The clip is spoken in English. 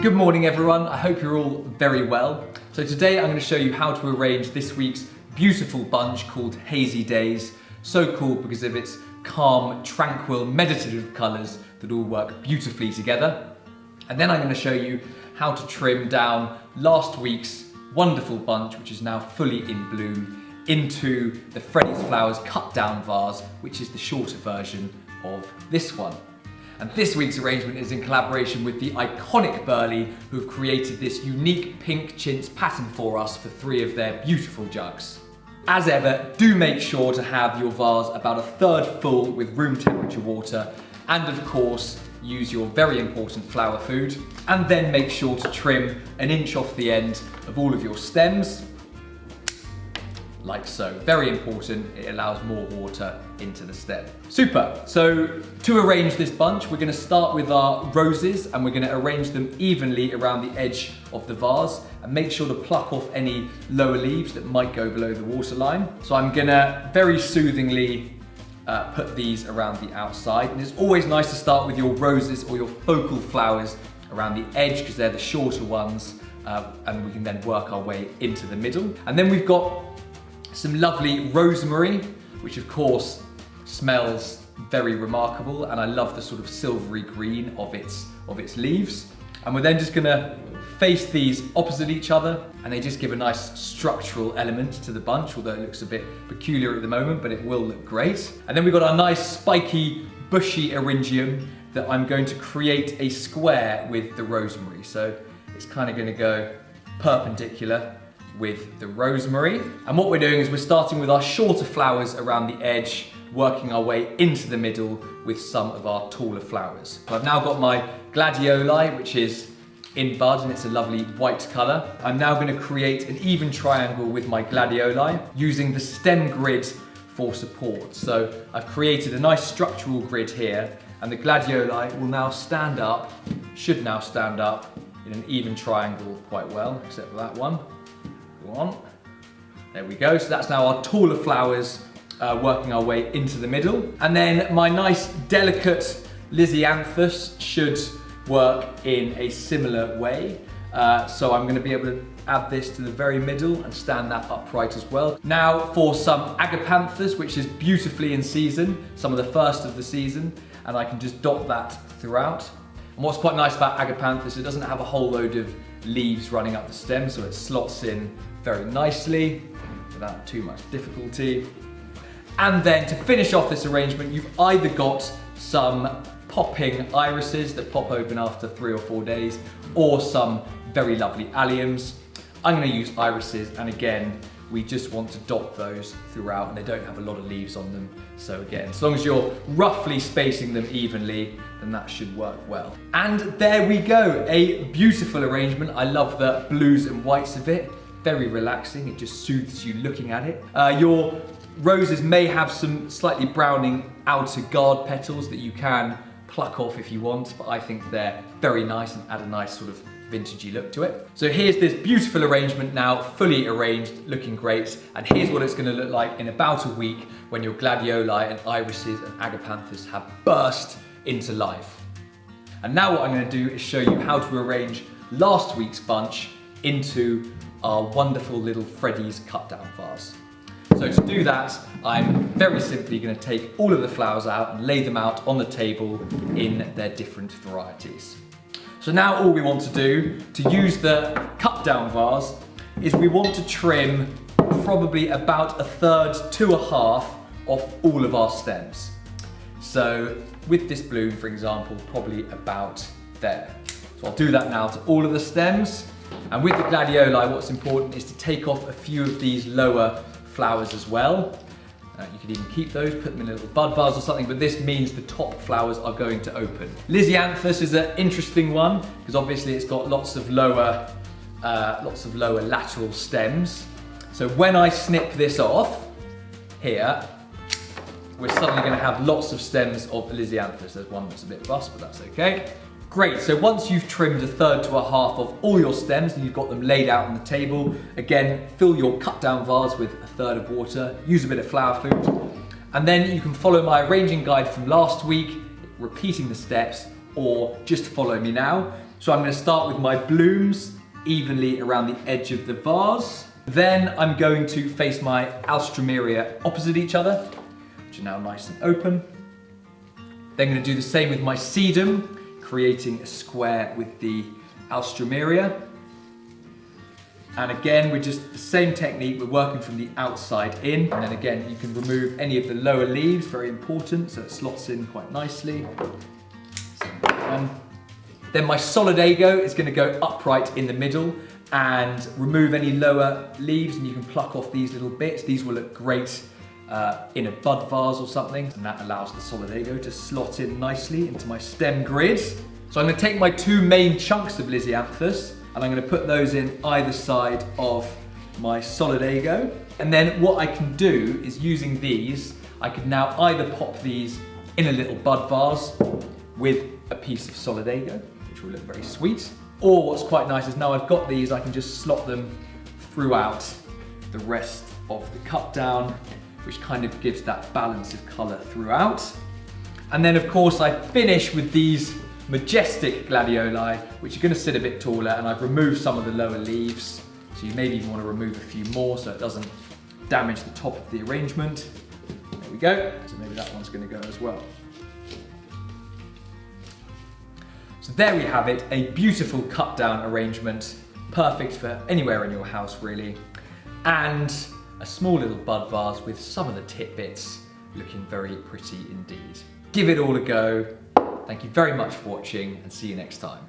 Good morning everyone, I hope you're all very well. So today I'm going to show you how to arrange this week's beautiful bunch called Hazy Dayz. So cool because of its calm, tranquil, meditative colours that all work beautifully together. And then I'm going to show you how to trim down last week's wonderful bunch, which is now fully in bloom, into the Freddy's Flowers cut down vase, which is the shorter version of this one. And this week's arrangement is in collaboration with the iconic Burleigh, who have created this unique pink chintz pattern for us for 3 of their beautiful jugs. As ever, do make sure to have your vase about a third full with room temperature water, and of course, use your very important flower food, and then make sure to trim 1 inch off the end of all of your stems, like so. Very important, it allows more water into the stem. Super, so to arrange this bunch, we're gonna start with our roses and we're gonna arrange them evenly around the edge of the vase and make sure to pluck off any lower leaves that might go below the waterline. So I'm gonna very soothingly put these around the outside, and it's always nice to start with your roses or your focal flowers around the edge because they're the shorter ones, and we can then work our way into the middle. And then we've got some lovely rosemary, which of course smells very remarkable, and I love the sort of silvery green of its leaves. And we're then just gonna face these opposite each other, and they just give a nice structural element to the bunch, although it looks a bit peculiar at the moment, but it will look great. And then we've got our nice spiky, bushy eryngium that I'm going to create a square with the rosemary. So it's kind of gonna go perpendicular with the rosemary. And what we're doing is we're starting with our shorter flowers around the edge, working our way into the middle with some of our taller flowers. So I've now got my gladioli, which is in bud, and it's a lovely white colour. I'm now going to create an even triangle with my gladioli using the stem grid for support. So I've created a nice structural grid here, and the gladioli will now stand up, should now stand up in an even triangle quite well, except for that one. Go on. There we go. So that's now our taller flowers working our way into the middle. And then my nice delicate lisianthus should work in a similar way. So I'm going to be able to add this to the very middle and stand that upright as well. Now for some agapanthus, which is beautifully in season, some of the first of the season, and I can just dot that throughout. And what's quite nice about agapanthus, it doesn't have a whole load of leaves running up the stem, so it slots in very nicely without too much difficulty. And then to finish off this arrangement, you've either got some popping irises that pop open after 3 or 4 days, or some very lovely alliums. I'm going to use irises, and again, we just want to dot those throughout, and they don't have a lot of leaves on them. So again, as long as you're roughly spacing them evenly, then that should work well. And there we go, a beautiful arrangement. I love the blues and whites of it. Very relaxing, it just soothes you looking at it. Your roses may have some slightly browning outer guard petals that you can pluck off if you want, but I think they're very nice and add a nice sort of vintagey look to it. So here's this beautiful arrangement now, fully arranged, looking great, and here's what it's going to look like in about a week when your gladioli and irises and agapanthus have burst into life. And now what I'm going to do is show you how to arrange last week's bunch into our wonderful little Freddy's cut down vase. So to do that, I'm very simply going to take all of the flowers out and lay them out on the table in their different varieties. So now all we want to do to use the cut down vase is we want to trim probably about 1/3 to 1/2 off all of our stems. So with this bloom, for example, probably about there. So I'll do that now to all of the stems. And with the gladioli, what's important is to take off a few of these lower flowers as well. You could even keep those, put them in a little bud vase or something, but this means the top flowers are going to open. Lisianthus is an interesting one because obviously it's got lots of lower lateral stems. So when I snip this off here, we're suddenly going to have lots of stems of Lisianthus. There's one that's a bit bust, but that's okay. Great, so once you've trimmed 1/3 to 1/2 of all your stems and you've got them laid out on the table, again, fill your cut down vase with 1/3 of water, use a bit of flower food, and then you can follow my arranging guide from last week, repeating the steps, or just follow me now. So I'm going to start with my blooms evenly around the edge of the vase. Then I'm going to face my alstroemeria opposite each other, which are now nice and open. Then I'm going to do the same with my sedum, creating a square with the alstroemeria. And again, we're just the same technique, we're working from the outside in. And then again, you can remove any of the lower leaves, very important, so it slots in quite nicely. Then my solidago is going to go upright in the middle and remove any lower leaves, and you can pluck off these little bits. These will look great in a bud vase or something, and that allows the solidago to slot in nicely into my stem grid. So I'm going to take my two main chunks of lisianthus and I'm going to put those in either side of my solidago. And then what I can do is, using these, I could now either pop these in a little bud vase with a piece of solidago, which will look very sweet. Or what's quite nice is, now I've got these, I can just slot them throughout the rest of the cut down, which kind of gives that balance of colour throughout. And then of course I finish with these majestic gladioli, which are going to sit a bit taller, and I've removed some of the lower leaves. So you maybe even want to remove a few more so it doesn't damage the top of the arrangement. There we go. So maybe that one's going to go as well. So there we have it, a beautiful cut down arrangement, perfect for anywhere in your house really. And a small little bud vase with some of the tidbits looking very pretty indeed. Give it all a go. Thank you very much for watching, and see you next time.